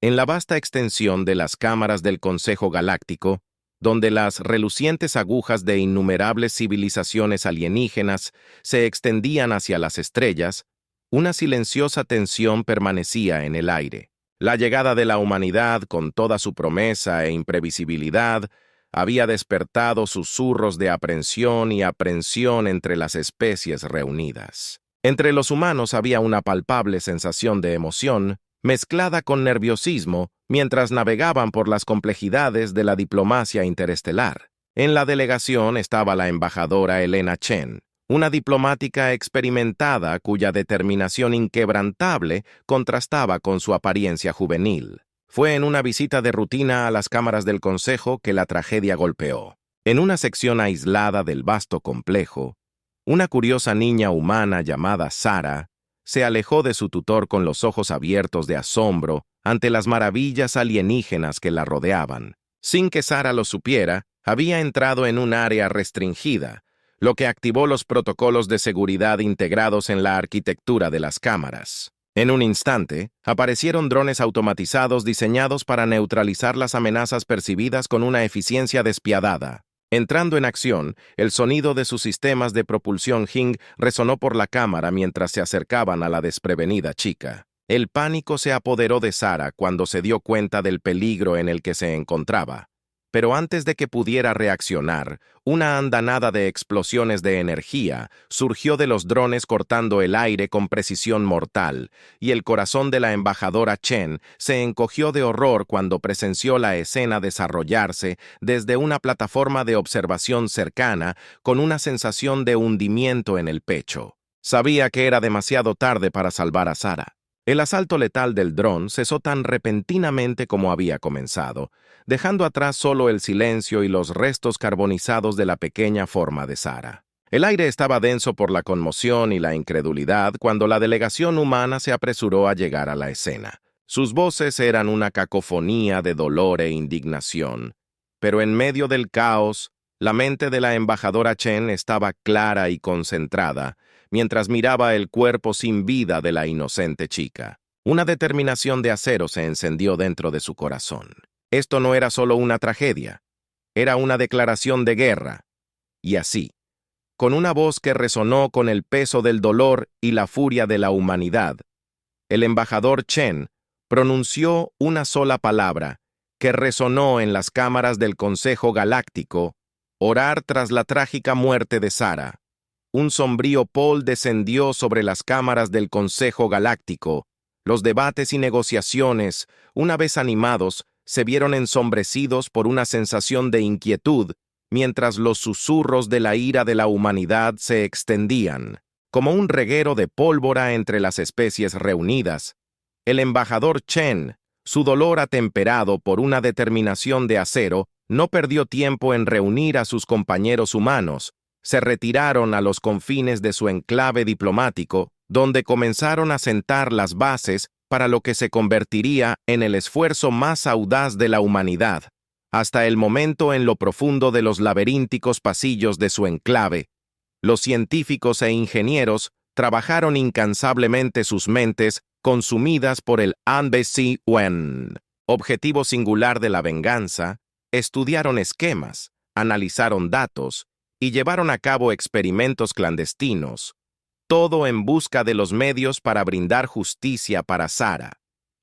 En la vasta extensión de las cámaras del Consejo Galáctico, donde las relucientes agujas de innumerables civilizaciones alienígenas se extendían hacia las estrellas, una silenciosa tensión permanecía en el aire. La llegada de la humanidad, con toda su promesa e imprevisibilidad, había despertado susurros de aprensión y aprensión entre las especies reunidas. Entre los humanos había una palpable sensación de emoción, mezclada con nerviosismo, mientras navegaban por las complejidades de la diplomacia interestelar. En la delegación estaba la embajadora Elena Chen, una diplomática experimentada cuya determinación inquebrantable contrastaba con su apariencia juvenil. Fue en una visita de rutina a las cámaras del Consejo que la tragedia golpeó. En una sección aislada del vasto complejo, una curiosa niña humana llamada Sara se alejó de su tutor con los ojos abiertos de asombro ante las maravillas alienígenas que la rodeaban. Sin que Sara lo supiera, había entrado en un área restringida, lo que activó los protocolos de seguridad integrados en la arquitectura de las cámaras. En un instante, aparecieron drones automatizados diseñados para neutralizar las amenazas percibidas con una eficiencia despiadada. Entrando en acción, el sonido de sus sistemas de propulsión Hing resonó por la cámara mientras se acercaban a la desprevenida chica. El pánico se apoderó de Sara cuando se dio cuenta del peligro en el que se encontraba. Pero antes de que pudiera reaccionar, una andanada de explosiones de energía surgió de los drones cortando el aire con precisión mortal, y el corazón de la embajadora Chen se encogió de horror cuando presenció la escena desarrollarse desde una plataforma de observación cercana con una sensación de hundimiento en el pecho. Sabía que era demasiado tarde para salvar a Sara. El asalto letal del dron cesó tan repentinamente como había comenzado, dejando atrás solo el silencio y los restos carbonizados de la pequeña forma de Sara. El aire estaba denso por la conmoción y la incredulidad cuando la delegación humana se apresuró a llegar a la escena. Sus voces eran una cacofonía de dolor e indignación, pero en medio del caos, la mente de la embajadora Chen estaba clara y concentrada, mientras miraba el cuerpo sin vida de la inocente chica. Una determinación de acero se encendió dentro de su corazón. Esto no era solo una tragedia, era una declaración de guerra. Y así, con una voz que resonó con el peso del dolor y la furia de la humanidad, el embajador Chen pronunció una sola palabra que resonó en las cámaras del Consejo Galáctico: orar tras la trágica muerte de Sara. Un sombrío pol descendió sobre las cámaras del Consejo Galáctico. Los debates y negociaciones, una vez animados, se vieron ensombrecidos por una sensación de inquietud, mientras los susurros de la ira de la humanidad se extendían. Como un reguero de pólvora entre las especies reunidas, el embajador Chen, su dolor atemperado por una determinación de acero, no perdió tiempo en reunir a sus compañeros humanos. Se retiraron a los confines de su enclave diplomático, donde comenzaron a sentar las bases para lo que se convertiría en el esfuerzo más audaz de la humanidad, hasta el momento en lo profundo de los laberínticos pasillos de su enclave. Los científicos e ingenieros trabajaron incansablemente, sus mentes consumidas por el Anbei Wen, objetivo singular de la venganza. Estudiaron esquemas, analizaron datos y llevaron a cabo experimentos clandestinos, todo en busca de los medios para brindar justicia para Sara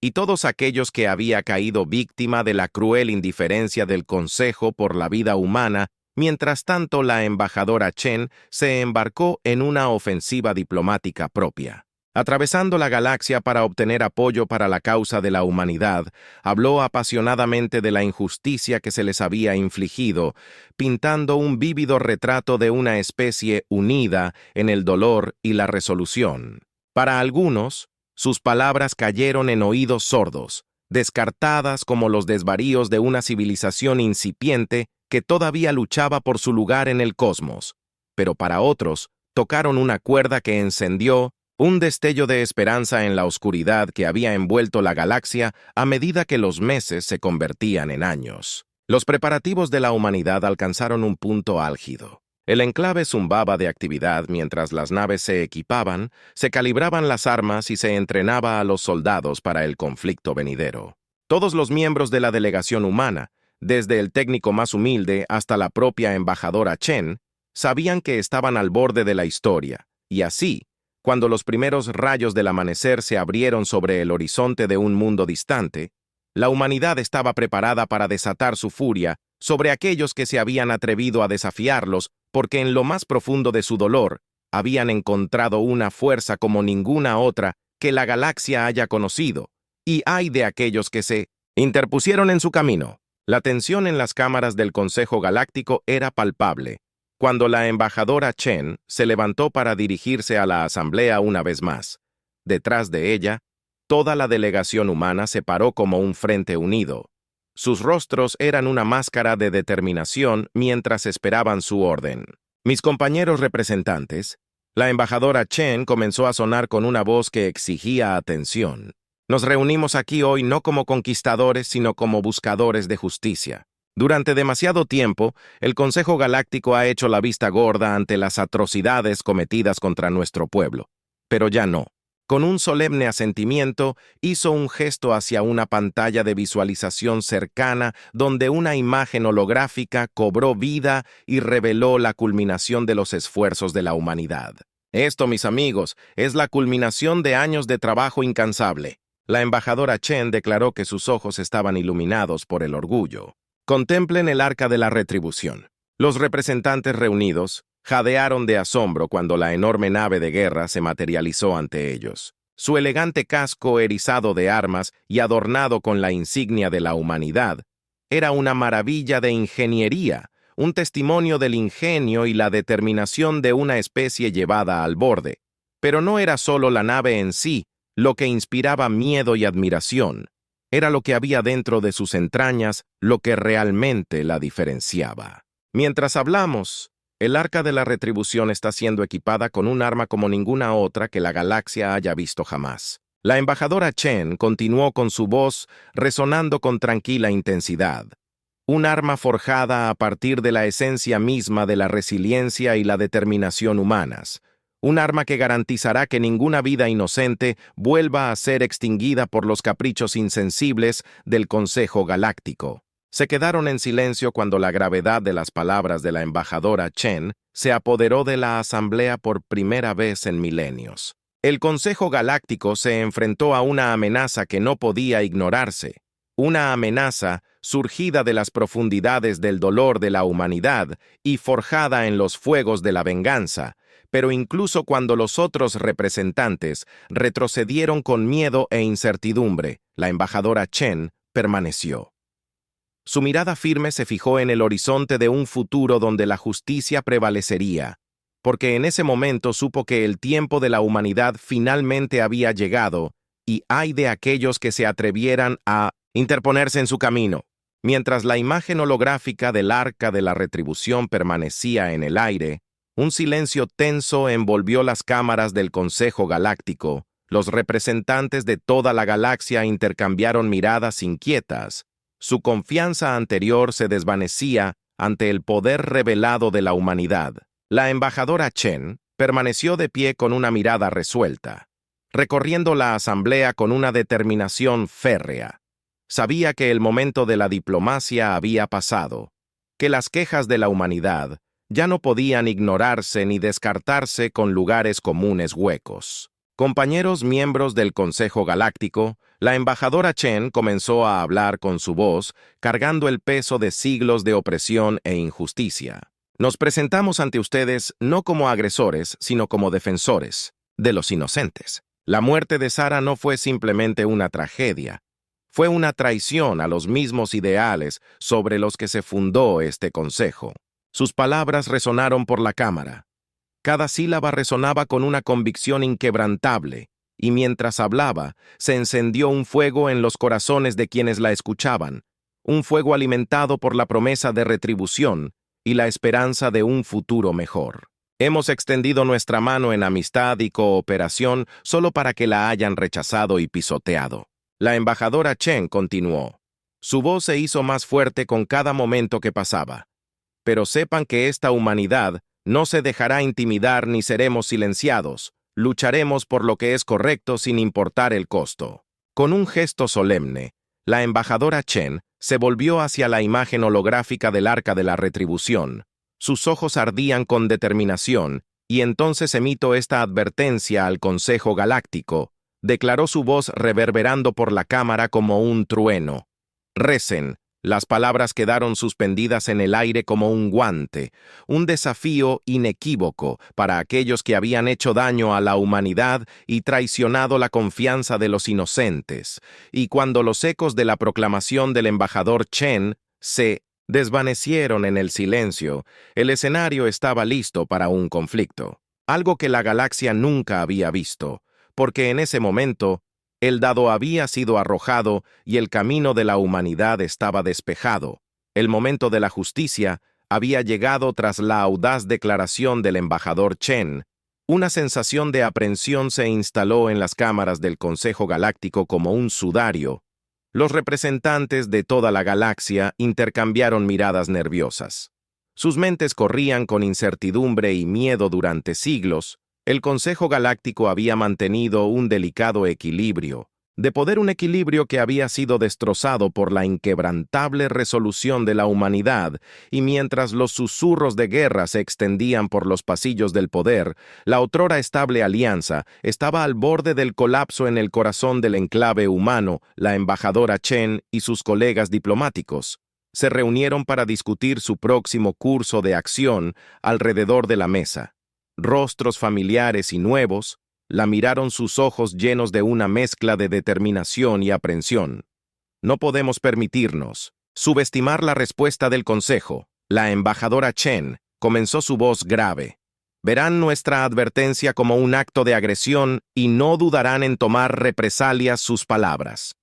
y todos aquellos que había caído víctima de la cruel indiferencia del Consejo por la vida humana. Mientras tanto, la embajadora Chen se embarcó en una ofensiva diplomática propia. Atravesando la galaxia para obtener apoyo para la causa de la humanidad, habló apasionadamente de la injusticia que se les había infligido, pintando un vívido retrato de una especie unida en el dolor y la resolución. Para algunos, sus palabras cayeron en oídos sordos, descartadas como los desvaríos de una civilización incipiente que todavía luchaba por su lugar en el cosmos, pero para otros, tocaron una cuerda que encendió un destello de esperanza en la oscuridad que había envuelto la galaxia a medida que los meses se convertían en años. Los preparativos de la humanidad alcanzaron un punto álgido. El enclave zumbaba de actividad mientras las naves se equipaban, se calibraban las armas y se entrenaba a los soldados para el conflicto venidero. Todos los miembros de la delegación humana, desde el técnico más humilde hasta la propia embajadora Chen, sabían que estaban al borde de la historia, y así, cuando los primeros rayos del amanecer se abrieron sobre el horizonte de un mundo distante, la humanidad estaba preparada para desatar su furia sobre aquellos que se habían atrevido a desafiarlos porque en lo más profundo de su dolor habían encontrado una fuerza como ninguna otra que la galaxia haya conocido, y ay de aquellos que se interpusieron en su camino. La tensión en las cámaras del Consejo Galáctico era palpable, cuando la embajadora Chen se levantó para dirigirse a la asamblea una vez más. Detrás de ella, toda la delegación humana se paró como un frente unido. Sus rostros eran una máscara de determinación mientras esperaban su orden. Mis compañeros representantes, la embajadora Chen comenzó a sonar con una voz que exigía atención. Nos reunimos aquí hoy no como conquistadores, sino como buscadores de justicia. Durante demasiado tiempo, el Consejo Galáctico ha hecho la vista gorda ante las atrocidades cometidas contra nuestro pueblo. Pero ya no. Con un solemne asentimiento, hizo un gesto hacia una pantalla de visualización cercana donde una imagen holográfica cobró vida y reveló la culminación de los esfuerzos de la humanidad. Esto, mis amigos, es la culminación de años de trabajo incansable. La embajadora Chen declaró que sus ojos estaban iluminados por el orgullo. Contemplen el arca de la retribución. Los representantes reunidos jadearon de asombro cuando la enorme nave de guerra se materializó ante ellos. Su elegante casco erizado de armas y adornado con la insignia de la humanidad era una maravilla de ingeniería, un testimonio del ingenio y la determinación de una especie llevada al borde. Pero no era solo la nave en sí lo que inspiraba miedo y admiración. Era lo que había dentro de sus entrañas lo que realmente la diferenciaba. Mientras hablamos, el Arca de la Retribución está siendo equipada con un arma como ninguna otra que la galaxia haya visto jamás. La embajadora Chen continuó con su voz resonando con tranquila intensidad. Un arma forjada a partir de la esencia misma de la resiliencia y la determinación humanas. Un arma que garantizará que ninguna vida inocente vuelva a ser extinguida por los caprichos insensibles del Consejo Galáctico. Se quedaron en silencio cuando la gravedad de las palabras de la embajadora Chen se apoderó de la asamblea por primera vez en milenios. El Consejo Galáctico se enfrentó a una amenaza que no podía ignorarse, una amenaza surgida de las profundidades del dolor de la humanidad y forjada en los fuegos de la venganza, pero incluso cuando los otros representantes retrocedieron con miedo e incertidumbre, la embajadora Chen permaneció. Su mirada firme se fijó en el horizonte de un futuro donde la justicia prevalecería, porque en ese momento supo que el tiempo de la humanidad finalmente había llegado, y ay de aquellos que se atrevieran a interponerse en su camino. Mientras la imagen holográfica del Arca de la Retribución permanecía en el aire, un silencio tenso envolvió las cámaras del Consejo Galáctico. Los representantes de toda la galaxia intercambiaron miradas inquietas. Su confianza anterior se desvanecía ante el poder revelado de la humanidad. La embajadora Chen permaneció de pie con una mirada resuelta, recorriendo la asamblea con una determinación férrea. Sabía que el momento de la diplomacia había pasado, que las quejas de la humanidad ya no podían ignorarse ni descartarse con lugares comunes huecos. Compañeros miembros del Consejo Galáctico, la embajadora Chen comenzó a hablar con su voz, cargando el peso de siglos de opresión e injusticia. Nos presentamos ante ustedes no como agresores, sino como defensores de los inocentes. La muerte de Sara no fue simplemente una tragedia, fue una traición a los mismos ideales sobre los que se fundó este consejo. Sus palabras resonaron por la cámara. Cada sílaba resonaba con una convicción inquebrantable, y mientras hablaba, se encendió un fuego en los corazones de quienes la escuchaban, un fuego alimentado por la promesa de retribución y la esperanza de un futuro mejor. Hemos extendido nuestra mano en amistad y cooperación solo para que la hayan rechazado y pisoteado. La embajadora Chen continuó. Su voz se hizo más fuerte con cada momento que pasaba. Pero sepan que esta humanidad no se dejará intimidar ni seremos silenciados. Lucharemos por lo que es correcto sin importar el costo. Con un gesto solemne, La embajadora Chen se volvió hacia la imagen holográfica del Arca de la Retribución. Sus ojos ardían con determinación, y entonces emitió esta advertencia al Consejo Galáctico. Declaró su voz reverberando por la cámara como un trueno. Recen. Las palabras quedaron suspendidas en el aire como un guante, un desafío inequívoco para aquellos que habían hecho daño a la humanidad y traicionado la confianza de los inocentes. Y cuando los ecos de la proclamación del embajador Chen se desvanecieron en el silencio, el escenario estaba listo para un conflicto, algo que la galaxia nunca había visto, porque en ese momento el dado había sido arrojado y el camino de la humanidad estaba despejado. El momento de la justicia había llegado tras la audaz declaración del embajador Chen. Una sensación de aprensión se instaló en las cámaras del Consejo Galáctico como un sudario. Los representantes de toda la galaxia intercambiaron miradas nerviosas. Sus mentes corrían con incertidumbre y miedo durante siglos. El Consejo Galáctico había mantenido un delicado equilibrio, un equilibrio que había sido destrozado por la inquebrantable resolución de la humanidad, y mientras los susurros de guerra se extendían por los pasillos del poder, la otrora estable alianza estaba al borde del colapso en el corazón del enclave humano. La embajadora Chen y sus colegas diplomáticos se reunieron para discutir su próximo curso de acción alrededor de la mesa. Rostros familiares y nuevos la miraron, sus ojos llenos de una mezcla de determinación y aprensión. No podemos permitirnos subestimar la respuesta del Consejo. La embajadora Chen comenzó su voz grave. Verán nuestra advertencia como un acto de agresión y no dudarán en tomar represalias. Sus palabras.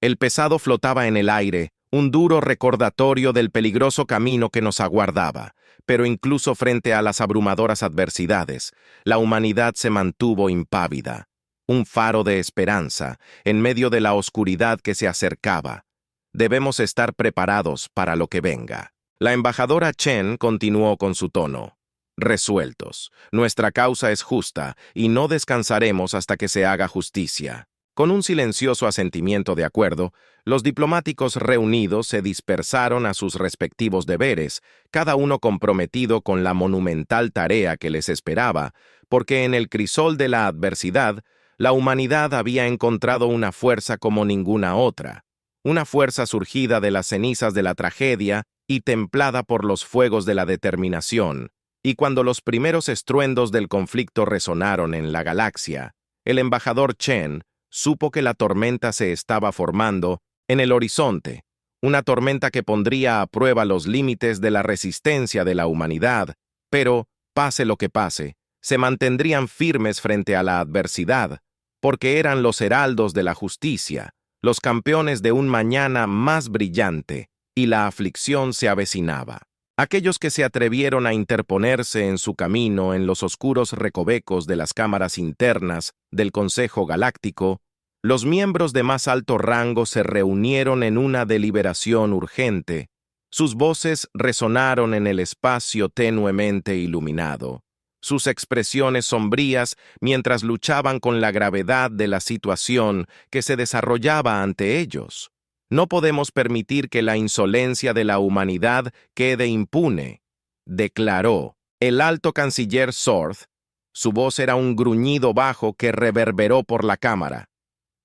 El pesado flotaba en el aire, un duro recordatorio del peligroso camino que nos aguardaba. Pero incluso frente a las abrumadoras adversidades, la humanidad se mantuvo impávida, un faro de esperanza en medio de la oscuridad que se acercaba. Debemos estar preparados para lo que venga. La embajadora Chen continuó con su tono. Resueltos, nuestra causa es justa y no descansaremos hasta que se haga justicia. Con un silencioso asentimiento de acuerdo, los diplomáticos reunidos se dispersaron a sus respectivos deberes, cada uno comprometido con la monumental tarea que les esperaba, porque en el crisol de la adversidad, la humanidad había encontrado una fuerza como ninguna otra, una fuerza surgida de las cenizas de la tragedia y templada por los fuegos de la determinación. Y cuando los primeros estruendos del conflicto resonaron en la galaxia, el embajador Chen supo que la tormenta se estaba formando en el horizonte, una tormenta que pondría a prueba los límites de la resistencia de la humanidad, pero, pase lo que pase, se mantendrían firmes frente a la adversidad, porque eran los heraldos de la justicia, los campeones de un mañana más brillante, y la aflicción se avecinaba. Aquellos que se atrevieron a interponerse en su camino en los oscuros recovecos de las cámaras internas del Consejo Galáctico, los miembros de más alto rango se reunieron en una deliberación urgente. Sus voces resonaron en el espacio tenuemente iluminado, sus expresiones sombrías mientras luchaban con la gravedad de la situación que se desarrollaba ante ellos. No podemos permitir que la insolencia de la humanidad quede impune, declaró el alto canciller Sorth. Su voz era un gruñido bajo que reverberó por la cámara.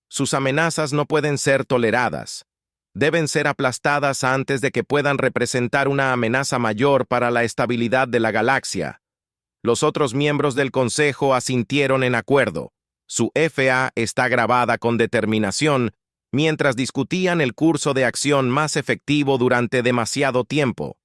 Sus amenazas no pueden ser toleradas. Deben ser aplastadas antes de que puedan representar una amenaza mayor para la estabilidad de la galaxia. Los otros miembros del Consejo asintieron en acuerdo. Su FA está grabada con determinación mientras discutían el curso de acción más efectivo durante demasiado tiempo.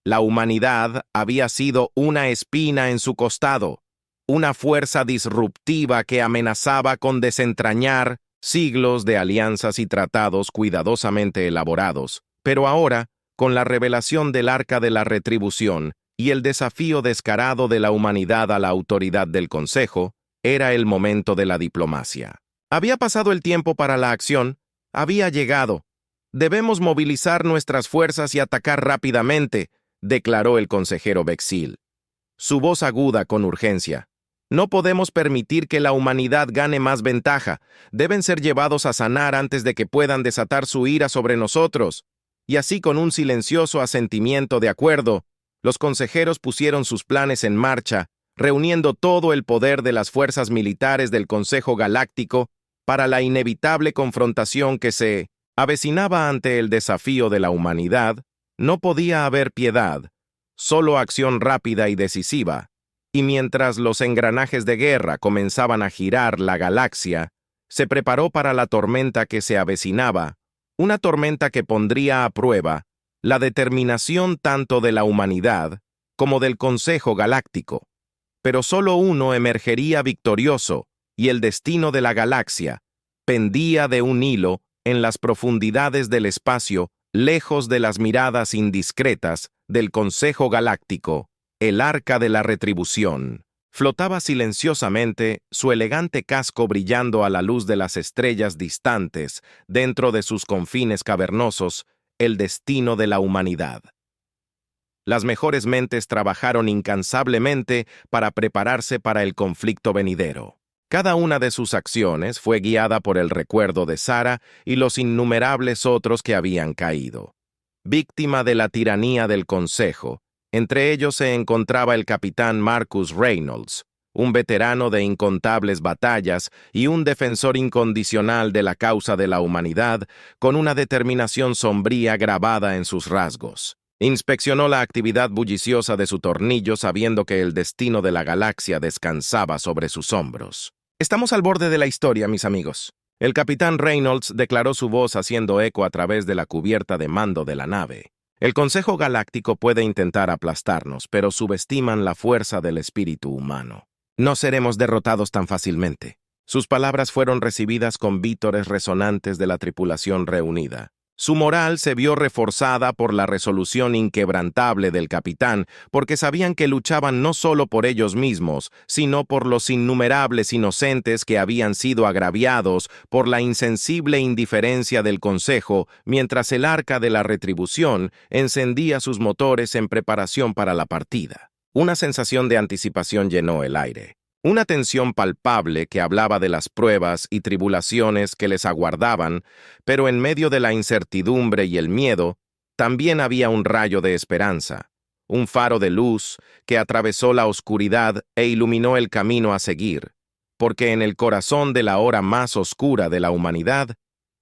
La humanidad había sido una espina en su costado, una fuerza disruptiva que amenazaba con desentrañar siglos de alianzas y tratados cuidadosamente elaborados. Pero ahora, con la revelación del Arca de la Retribución y el desafío descarado de la humanidad a la autoridad del Consejo, era el momento de la diplomacia. Había pasado el tiempo para la acción. Había llegado. Debemos movilizar nuestras fuerzas y atacar rápidamente, declaró el consejero Bexil. Su voz aguda con urgencia. No podemos permitir que la humanidad gane más ventaja. Deben ser llevados a sanar antes de que puedan desatar su ira sobre nosotros. Y así, con un silencioso asentimiento de acuerdo, los consejeros pusieron sus planes en marcha, reuniendo todo el poder de las fuerzas militares del Consejo Galáctico para la inevitable confrontación que se avecinaba ante el desafío de la humanidad. No podía haber piedad, solo acción rápida y decisiva. Y mientras los engranajes de guerra comenzaban a girar la galaxia, se preparó para la tormenta que se avecinaba, una tormenta que pondría a prueba la determinación tanto de la humanidad como del Consejo Galáctico. Pero solo uno emergería victorioso, y el destino de la galaxia pendía de un hilo en las profundidades del espacio, lejos de las miradas indiscretas del Consejo Galáctico. El Arca de la Retribución flotaba silenciosamente, su elegante casco brillando a la luz de las estrellas distantes, dentro de sus confines cavernosos, el destino de la humanidad. Las mejores mentes trabajaron incansablemente para prepararse para el conflicto venidero. Cada una de sus acciones fue guiada por el recuerdo de Sara y los innumerables otros que habían caído. Víctima de la tiranía del Consejo, entre ellos se encontraba el capitán Marcus Reynolds, un veterano de incontables batallas y un defensor incondicional de la causa de la humanidad, con una determinación sombría grabada en sus rasgos. Inspeccionó la actividad bulliciosa de su tornillo sabiendo que el destino de la galaxia descansaba sobre sus hombros. Estamos al borde de la historia, mis amigos. El capitán Reynolds declaró su voz haciendo eco a través de la cubierta de mando de la nave. El Consejo Galáctico puede intentar aplastarnos, pero subestiman la fuerza del espíritu humano. No seremos derrotados tan fácilmente. Sus palabras fueron recibidas con vítores resonantes de la tripulación reunida. Su moral se vio reforzada por la resolución inquebrantable del capitán, porque sabían que luchaban no solo por ellos mismos, sino por los innumerables inocentes que habían sido agraviados por la insensible indiferencia del Consejo, mientras el Arca de la Retribución encendía sus motores en preparación para la partida. Una sensación de anticipación llenó el aire. Una tensión palpable que hablaba de las pruebas y tribulaciones que les aguardaban, pero en medio de la incertidumbre y el miedo, también había un rayo de esperanza, un faro de luz que atravesó la oscuridad e iluminó el camino a seguir, porque en el corazón de la hora más oscura de la humanidad,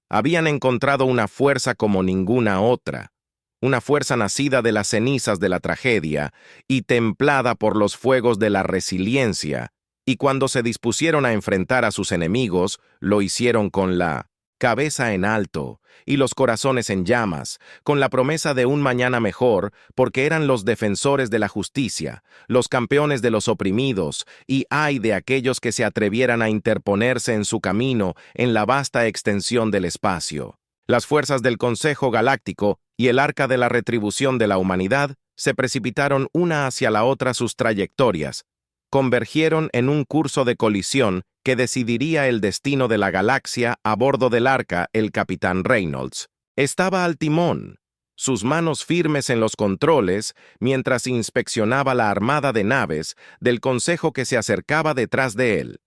habían encontrado una fuerza como ninguna otra, una fuerza nacida de las cenizas de la tragedia y templada por los fuegos de la resiliencia, y cuando se dispusieron a enfrentar a sus enemigos, lo hicieron con la cabeza en alto y los corazones en llamas, con la promesa de un mañana mejor, porque eran los defensores de la justicia, los campeones de los oprimidos, y ay de aquellos que se atrevieran a interponerse en su camino en la vasta extensión del espacio. Las fuerzas del Consejo Galáctico y el Arca de la Retribución de la humanidad se precipitaron una hacia la otra sus trayectorias, convergieron en un curso de colisión que decidiría el destino de la galaxia. A bordo del Arca. El capitán Reynolds estaba al timón, sus manos firmes en los controles, mientras inspeccionaba la armada de naves del Consejo que se acercaba detrás de él.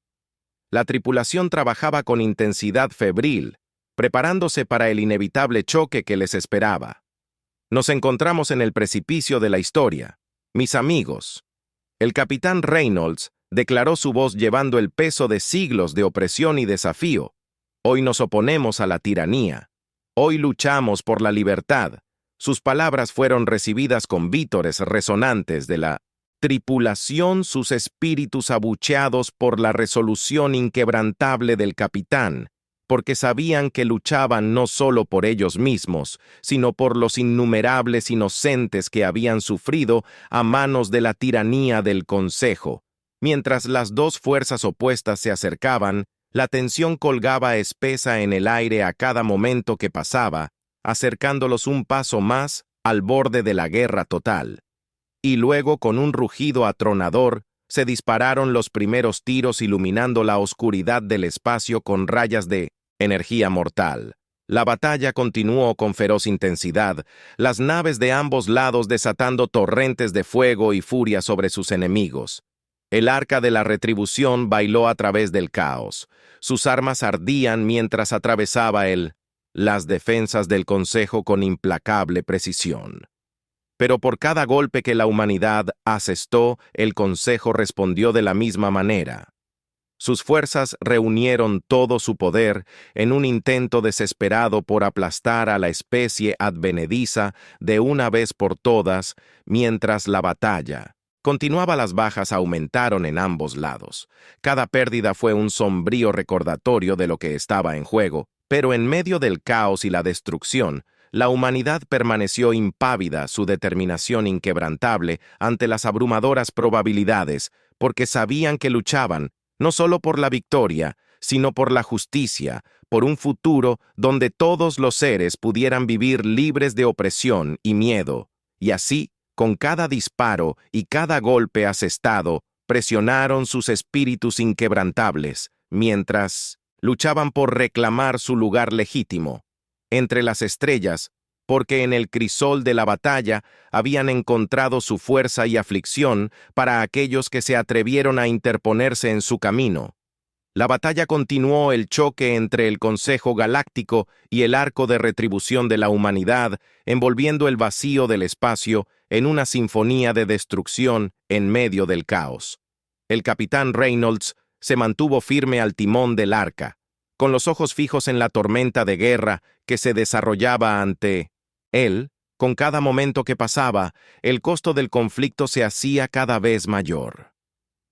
La tripulación trabajaba con intensidad febril, preparándose para el inevitable choque que les esperaba. Nos encontramos en el precipicio de la historia, mis amigos. El capitán Reynolds declaró su voz llevando el peso de siglos de opresión y desafío. Hoy nos oponemos a la tiranía. Hoy luchamos por la libertad. Sus palabras fueron recibidas con vítores resonantes de la tripulación, sus espíritus abucheados por la resolución inquebrantable del capitán, porque sabían que luchaban no solo por ellos mismos, sino por los innumerables inocentes que habían sufrido a manos de la tiranía del Consejo. Mientras las dos fuerzas opuestas se acercaban, la tensión colgaba espesa en el aire a cada momento que pasaba, acercándolos un paso más al borde de la guerra total. Y luego, con un rugido atronador, se dispararon los primeros tiros iluminando la oscuridad del espacio con rayas de energía mortal. La batalla continuó con feroz intensidad, las naves de ambos lados desatando torrentes de fuego y furia sobre sus enemigos. El arca de la retribución bailó a través del caos. Sus armas ardían mientras atravesaba las defensas del Consejo con implacable precisión. Pero por cada golpe que la humanidad asestó, el Consejo respondió de la misma manera. Sus fuerzas reunieron todo su poder en un intento desesperado por aplastar a la especie advenediza de una vez por todas, mientras la batalla continuaba. Las bajas aumentaron en ambos lados. Cada pérdida fue un sombrío recordatorio de lo que estaba en juego, pero en medio del caos y la destrucción, la humanidad permaneció impávida, su determinación inquebrantable ante las abrumadoras probabilidades, porque sabían que luchaban no solo por la victoria, sino por la justicia, por un futuro donde todos los seres pudieran vivir libres de opresión y miedo, y así, con cada disparo y cada golpe asestado, presionaron sus espíritus inquebrantables, mientras luchaban por reclamar su lugar legítimo entre las estrellas, porque en el crisol de la batalla habían encontrado su fuerza y aflicción para aquellos que se atrevieron a interponerse en su camino. La batalla continuó, el choque entre el Consejo Galáctico y el arco de retribución de la humanidad, envolviendo el vacío del espacio en una sinfonía de destrucción en medio del caos. El capitán Reynolds se mantuvo firme al timón del arca, con los ojos fijos en la tormenta de guerra que se desarrollaba ante él. Con cada momento que pasaba, el costo del conflicto se hacía cada vez mayor.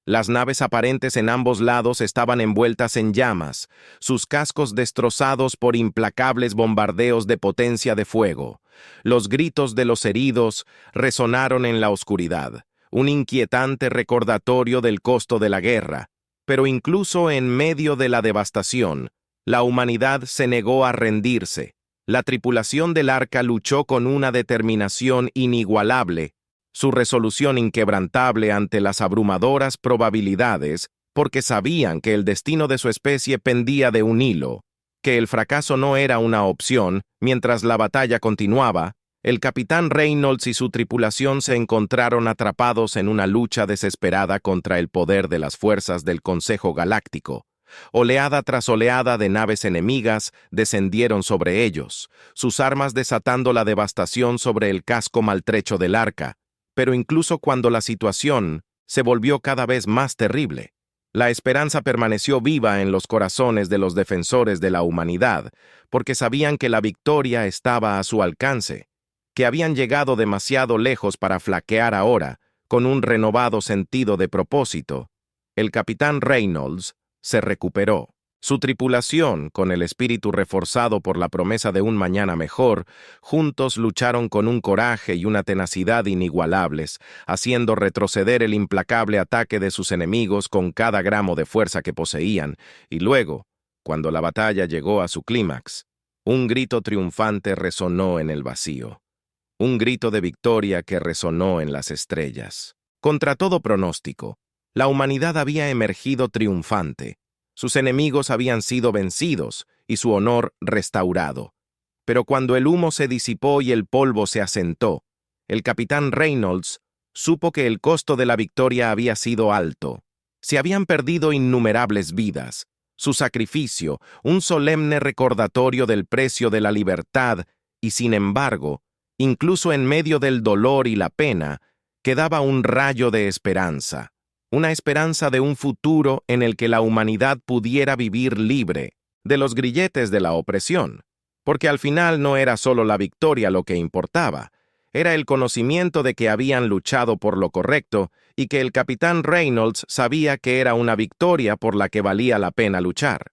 Las naves aparentes en ambos lados estaban envueltas en llamas, sus cascos destrozados por implacables bombardeos de potencia de fuego. Los gritos de los heridos resonaron en la oscuridad, un inquietante recordatorio del costo de la guerra. Pero incluso en medio de la devastación, la humanidad se negó a rendirse. La tripulación del arca luchó con una determinación inigualable, su resolución inquebrantable ante las abrumadoras probabilidades, porque sabían que el destino de su especie pendía de un hilo, que el fracaso no era una opción. Mientras la batalla continuaba, el capitán Reynolds y su tripulación se encontraron atrapados en una lucha desesperada contra el poder de las fuerzas del Consejo Galáctico. Oleada tras oleada de naves enemigas descendieron sobre ellos, sus armas desatando la devastación sobre el casco maltrecho del arca. Pero incluso cuando la situación se volvió cada vez más terrible, la esperanza permaneció viva en los corazones de los defensores de la humanidad, porque sabían que la victoria estaba a su alcance, que habían llegado demasiado lejos para flaquear ahora, con un renovado sentido de propósito. El capitán Reynolds se recuperó. Su tripulación, con el espíritu reforzado por la promesa de un mañana mejor, juntos lucharon con un coraje y una tenacidad inigualables, haciendo retroceder el implacable ataque de sus enemigos con cada gramo de fuerza que poseían, y luego, cuando la batalla llegó a su clímax, un grito triunfante resonó en el vacío, un grito de victoria que resonó en las estrellas. Contra todo pronóstico, la humanidad había emergido triunfante. Sus enemigos habían sido vencidos y su honor restaurado. Pero cuando el humo se disipó y el polvo se asentó, el capitán Reynolds supo que el costo de la victoria había sido alto. Se habían perdido innumerables vidas. Su sacrificio, un solemne recordatorio del precio de la libertad, y sin embargo, incluso en medio del dolor y la pena, quedaba un rayo de esperanza. Una esperanza de un futuro en el que la humanidad pudiera vivir libre de los grilletes de la opresión, porque al final no era solo la victoria lo que importaba, era el conocimiento de que habían luchado por lo correcto y que el capitán Reynolds sabía que era una victoria por la que valía la pena luchar.